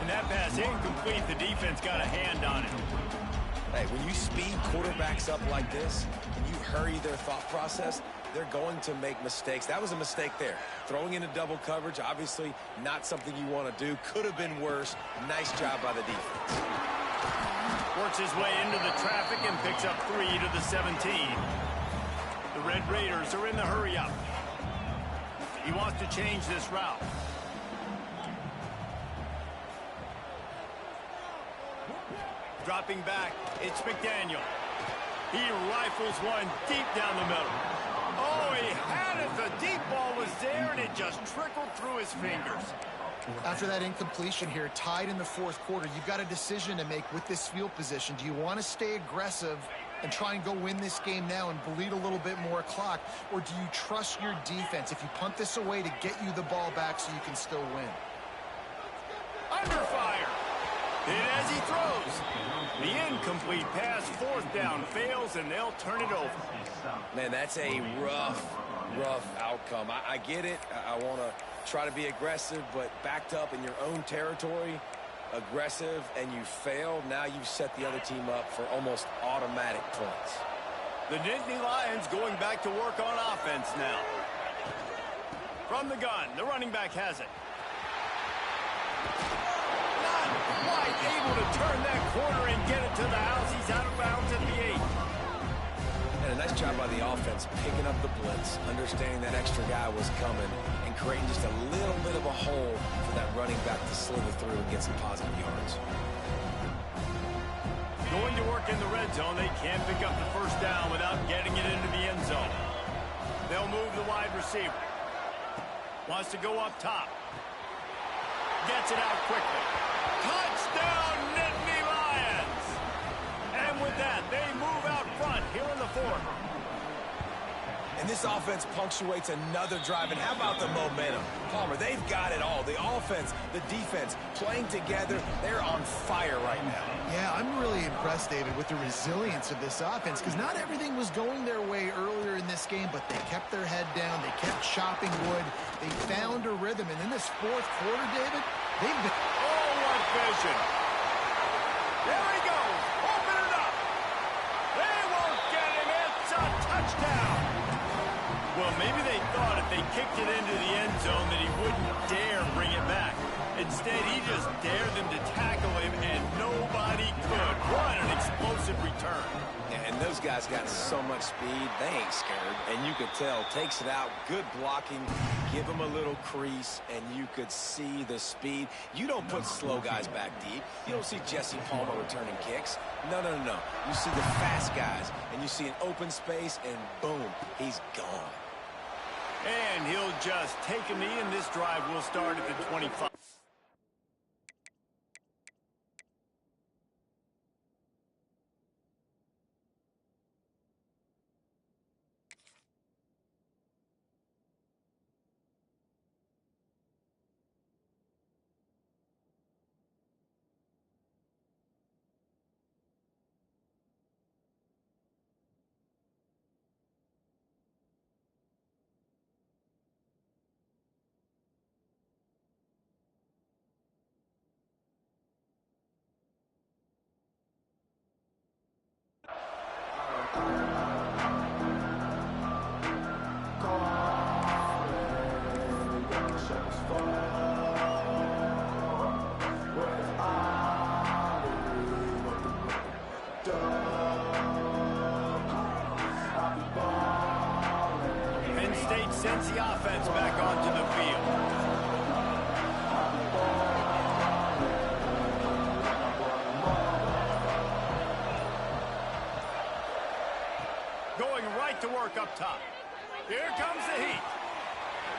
And that pass incomplete. The defense got a hand on it. Hey, when you speed quarterbacks up like this, and you hurry their thought process, they're going to make mistakes. That was a mistake there. Throwing into double coverage, obviously not something you want to do. Could have been worse. Nice job by the defense. Works his way into the traffic and picks up 3 to the 17. The Red Raiders are in the hurry-up. He wants to change this route. Dropping back, it's McDaniel. He rifles one deep down the middle. Oh, he had it. The deep ball was there, and it just trickled through his fingers. After that incompletion here, tied in the 4th quarter, you've got a decision to make with this field position. Do you want to stay aggressive and try and go win this game now and bleed a little bit more clock, or do you trust your defense if you punt this away to get you the ball back so you can still win? Under fire. And as he throws, the incomplete pass, 4th down, fails, and they'll turn it over. Man, that's a rough outcome. I get it. I want to try to be aggressive, but backed up in your own territory, aggressive, and you fail. Now you've set the other team up for almost automatic points. The Nittany Lions going back to work on offense now. From the gun, the running back has it. Not quite able to turn that corner and get it to the house. He's out of bounds at the 8. And a nice job by the offense, picking up the blitz, understanding that extra guy was coming, and creating just a little bit of a hole for that running back to slither through and get some positive yards. Going to work in the red zone. They can't pick up the 1st down without getting it into the end zone. They'll move the wide receiver. Wants to go up top. Gets it out quickly. Touchdown, Nittany Lions! And with that, they move out front here in the fourth. And this offense punctuates another drive. And how about the momentum? Palmer, they've got it all. The offense, the defense, playing together. They're on fire right now. Yeah, I'm really impressed, David, with the resilience of this offense, because not everything was going their way earlier in this game, but they kept their head down. They kept chopping wood. They found a rhythm. And in this fourth quarter, David, they've been... Oh, what vision. There he goes. Open it up. They won't get him. It's a touchdown. Well, maybe they thought if they kicked it into the end zone that he wouldn't dare bring it back. Instead, he just dared them to tackle him, and nobody could. What an explosive return. And those guys got so much speed, they ain't scared. And you could tell, takes it out, good blocking, give him a little crease, and you could see the speed. You don't put slow guys back deep. You don't see Jesse Palmer returning kicks. No, no, no, no. You see the fast guys, and you see an open space, and boom, he's gone. And he'll just take a knee, and this drive will start at the 25. Penn State sends the offense back onto the field. Going right to work up top. Here comes the heat.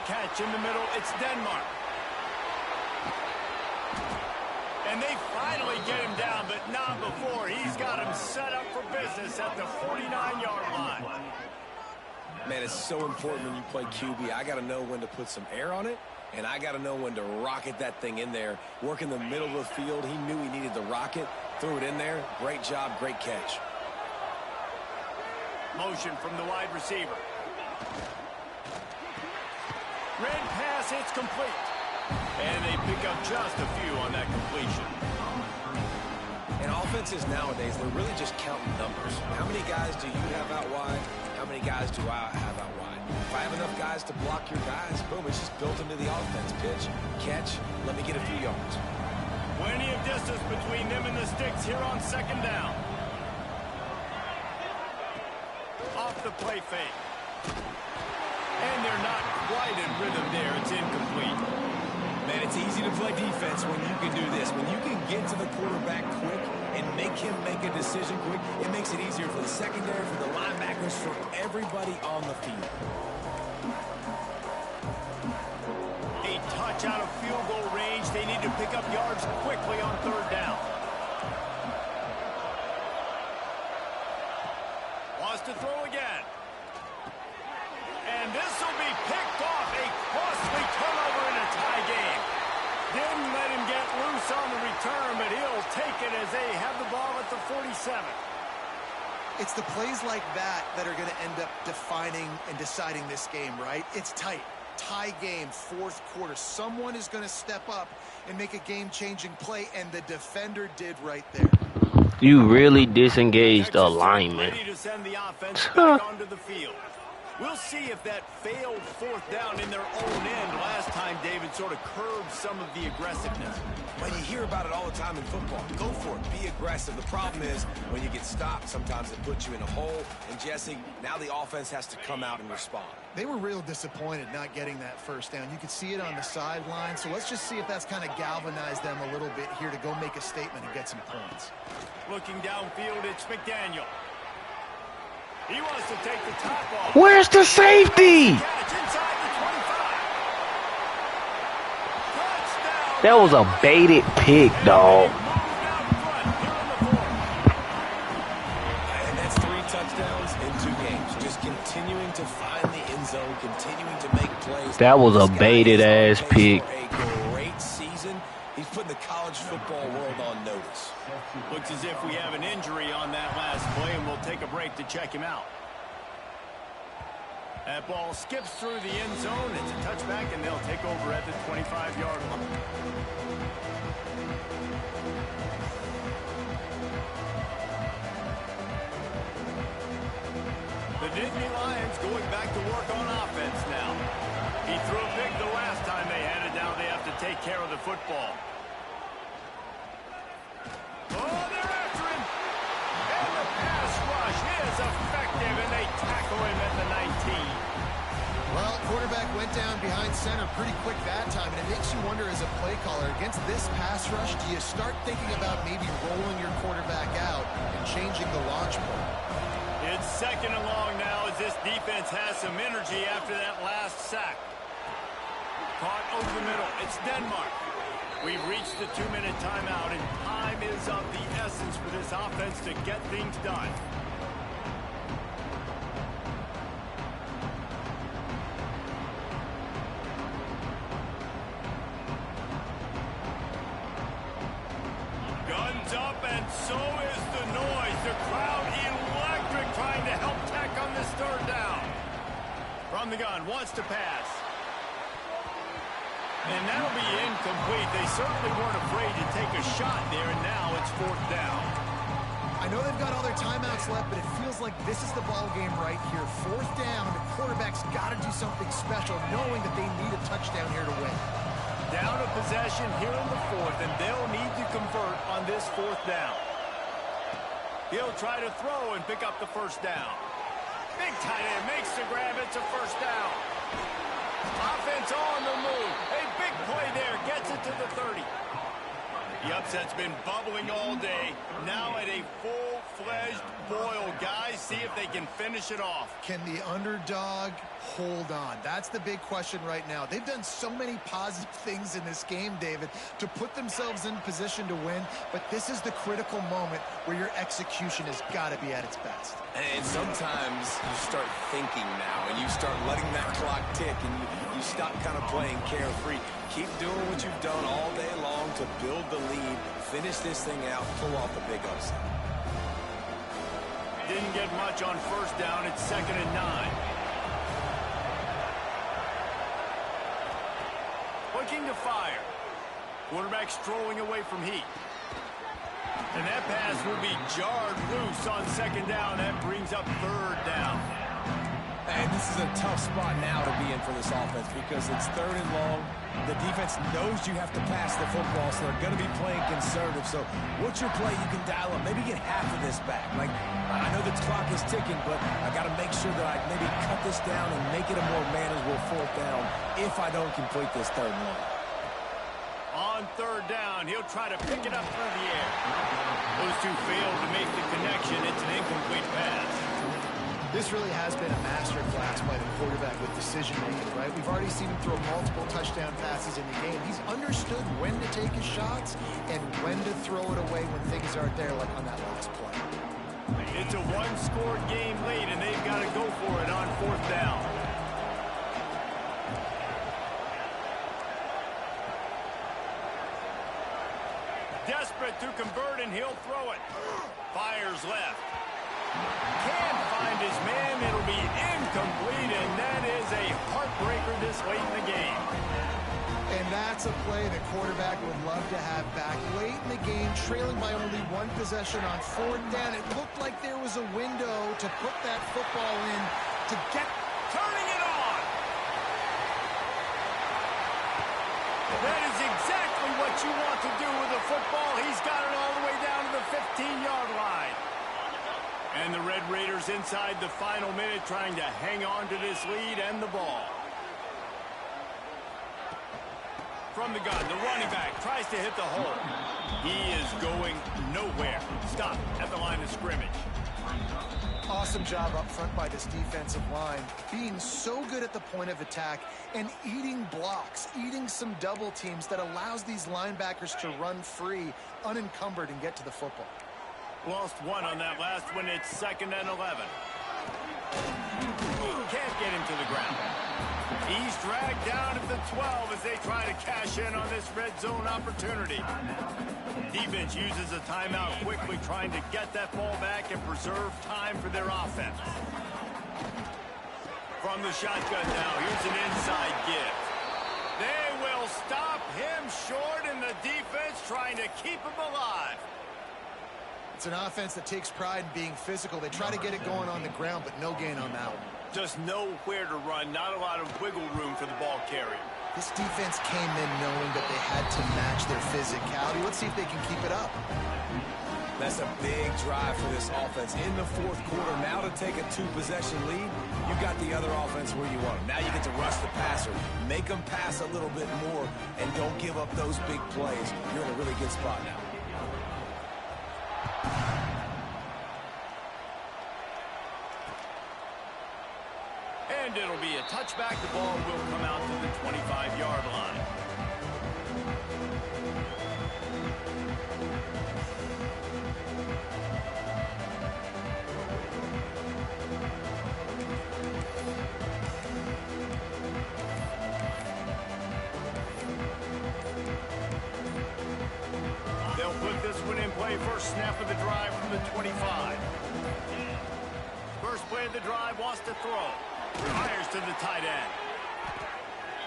Catch in the middle. It's Denmark. And they finally get him down, but not before. He's got him set up for business at the 49-yard line. Man, it's so important when you play QB. I got to know when to put some air on it, and I got to know when to rocket that thing in there. Work in the middle of the field. He knew he needed the rocket. Threw it in there. Great job, great catch. Motion from the wide receiver. Red pass, it's complete. And they pick up just a few on that completion. And offenses nowadays, they're really just counting numbers. How many guys do you have out wide? How many guys do I have out wide? If I have enough guys to block your guys, boom, it's just built into the offense. Pitch, catch, let me get a few yards. Plenty of distance between them and the sticks here on second down. Off the play fake. And they're not quite in rhythm there. It's incomplete. Man, it's easy to play defense when you can do this. When you can get to the quarterback quick and make him make a decision quick, it makes it easier for the secondary, for the linebackers, for everybody on the field. A touch out of field goal range. They need to pick up yards quickly on third down. Wants to throw again. And this will be picked off. A costly turnover in a tie game. Didn't let him get loose on the return, but he'll take it as they have the ball at the 47. It's the plays like that that are going to end up defining and deciding this game, right? It's tight. Tie game, fourth quarter. Someone is going to step up and make a game-changing play, and the defender did right there. You really disengaged the lineman. Ready to send the offense back onto the field. We'll see if that failed fourth down in their own end last time, David, sort of curbed some of the aggressiveness. Well, you hear about it all the time in football. Go for it. Be aggressive. The problem is when you get stopped, sometimes it puts you in a hole. And, Jesse, now the offense has to come out and respond. They were real disappointed not getting that first down. You could see it on the sideline. So let's just see if that's kind of galvanized them a little bit here to go make a statement and get some points. Looking downfield, it's McDaniel. He wants to take the top off. Where's the safety? Catch inside the 25. Touchdown. That was a baited pick, dog. Moved out front here in the fourth. And that's 3 touchdowns in 2 games. Just continuing to find the end zone, continuing to make plays. That was a This guy baited is on ass pace pick. for a great season. He's putting the college football world on notice. Looks as if we have an injury on that last play, and we'll take a break to check him out. That ball skips through the end zone. It's a touchback, and they'll take over at the 25-yard line. The Nittany Lions going back to work on offense now. He threw a pick the last time they had it. Now they have to take care of the football. Oh, they're after him. And the pass rush is effective, and they tackle him at the 19. Well, quarterback went down behind center pretty quick that time, and it makes you wonder as a play caller, against this pass rush, do you start thinking about maybe rolling your quarterback out and changing the launch point? It's second and long now as this defense has some energy after that last sack. Caught over the middle. It's Denmark. We've reached the 2-minute timeout, and time is of the essence for this offense to get things done. Guns up, and so is the noise. The crowd electric, trying to help Tech on this third down. From the gun, wants to pass. And that'll be incomplete. They certainly weren't afraid to take a shot there, and now it's 4th down. I know they've got all their timeouts left, but it feels like this is the ball game right here. 4th down, the quarterback's got to do something special, knowing that they need a touchdown here to win. Down a possession here in the 4th, and they'll need to convert on this 4th down. He'll try to throw and pick up the first down. Big tight end makes the grab. It's a first down. Offense on the move. A big play there. Gets it to the 30. The upset's been bubbling all day. Now at a full-fledged boil. Guys, see if they can finish it off. Can the underdog hold on? That's the big question right now. They've done so many positive things in this game, David, to put themselves in position to win, but this is the critical moment where your execution has got to be at its best. And sometimes you start thinking now, and you start letting that clock tick, and you stop kind of playing carefree. Keep doing what you've done all day long to build the lead, finish this thing out, pull off the big upset. Didn't get much on first down. It's 2nd and 9. Looking to fire. Quarterback strolling away from heat. And that pass will be jarred loose on 2nd down. That brings up 3rd down. And this is a tough spot now to be in for this offense because it's 3rd and long. The defense knows you have to pass the football, so they're going to be playing conservative. So what's your play you can dial up? Maybe get half of this back. Like, I know the clock is ticking, but I got to make sure that I maybe cut this down and make it a more manageable 4th down if I don't complete this 3rd and long. On 3rd down, he'll try to pick it up through the air. Those two failed to make the connection. It's an incomplete pass. This really has been a master class by the quarterback with decision-making, right? We've already seen him throw multiple touchdown passes in the game. He's understood when to take his shots and when to throw it away when things aren't there, like on that last play. It's a one-score game late, and they've got to go for it on 4th down. Desperate to convert, and he'll throw it. Fires left. Can't find his man. It'll be incomplete, and that is a heartbreaker this late in the game. And that's a play the quarterback would love to have back. Late in the game, trailing by only 1 possession on 4th down. It looked like there was a window to put that football in to get... Turning it on! That is exactly what you want to do with a football. He's got it all the way down to the 15-yard line. And the Red Raiders inside the final minute trying to hang on to this lead and the ball. From the gun, the running back tries to hit the hole. He is going nowhere. Stop at the line of scrimmage. Awesome job up front by this defensive line, being so good at the point of attack and eating blocks, eating some double teams that allows these linebackers to run free, unencumbered, and get to the football. Lost one on that last one. It's 2nd and 11. Can't get him to the ground. He's dragged down at the 12 as they try to cash in on this red zone opportunity. Defense uses a timeout quickly, trying to get that ball back and preserve time for their offense. From the shotgun now, here's an inside give. They will stop him short, and the defense trying to keep him alive. It's an offense that takes pride in being physical. They try to get it going on the ground, but no gain on that one. Just nowhere to run, not a lot of wiggle room for the ball carrier. This defense came in knowing that they had to match their physicality. Let's see if they can keep it up. That's a big drive for this offense in the 4th quarter. Now to take a 2-possession lead, you got the other offense where you want them. Now you get to rush the passer, make them pass a little bit more, and don't give up those big plays. You're in a really good spot now. And it'll be a touchback. The ball will come out to the 25-yard line. They'll put this one in play. First snap of the drive from the 25. First play of the drive, wants to throw. Fires to the tight end.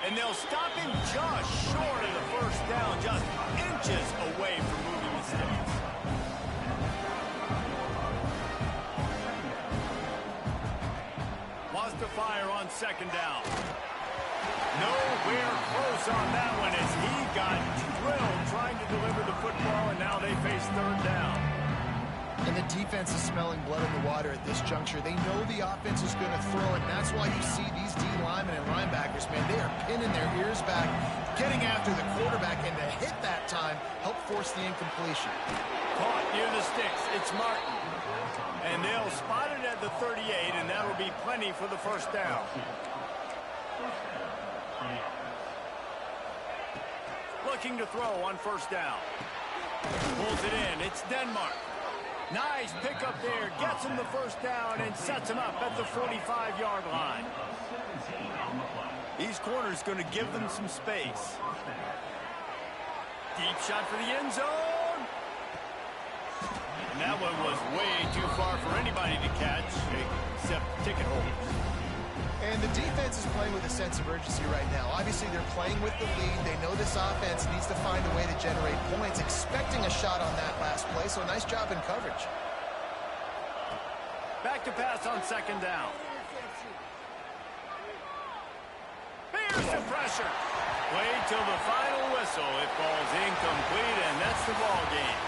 And they'll stop him just short of the first down, just inches away from moving the sticks. Wants to fire on 2nd down. Nowhere close on that one as he got drilled trying to deliver the football, and now they face 3rd down. And the defense is smelling blood in the water at this juncture. They know the offense is going to throw it, and that's why you see these D linemen and linebackers, man, they are pinning their ears back, getting after the quarterback, and to hit that time, help force the incompletion. Caught near the sticks. It's Martin. And they'll spot it at the 38, and that'll be plenty for the first down. Looking to throw on 1st down. Pulls it in. It's Denmark. Nice pickup there. Gets him the first down and sets him up at the 45-yard line. These corners going to give them some space. Deep shot for the end zone. And that one was way too far for anybody to catch, except ticket holders. And the defense is playing with a sense of urgency right now. Obviously, they're playing with the lead. They know this offense needs to find a way to generate points, expecting a shot on that last play, so nice job in coverage. Back to pass on 2nd down. Here's the pressure. Played till the final whistle. It falls incomplete, and that's the ball game.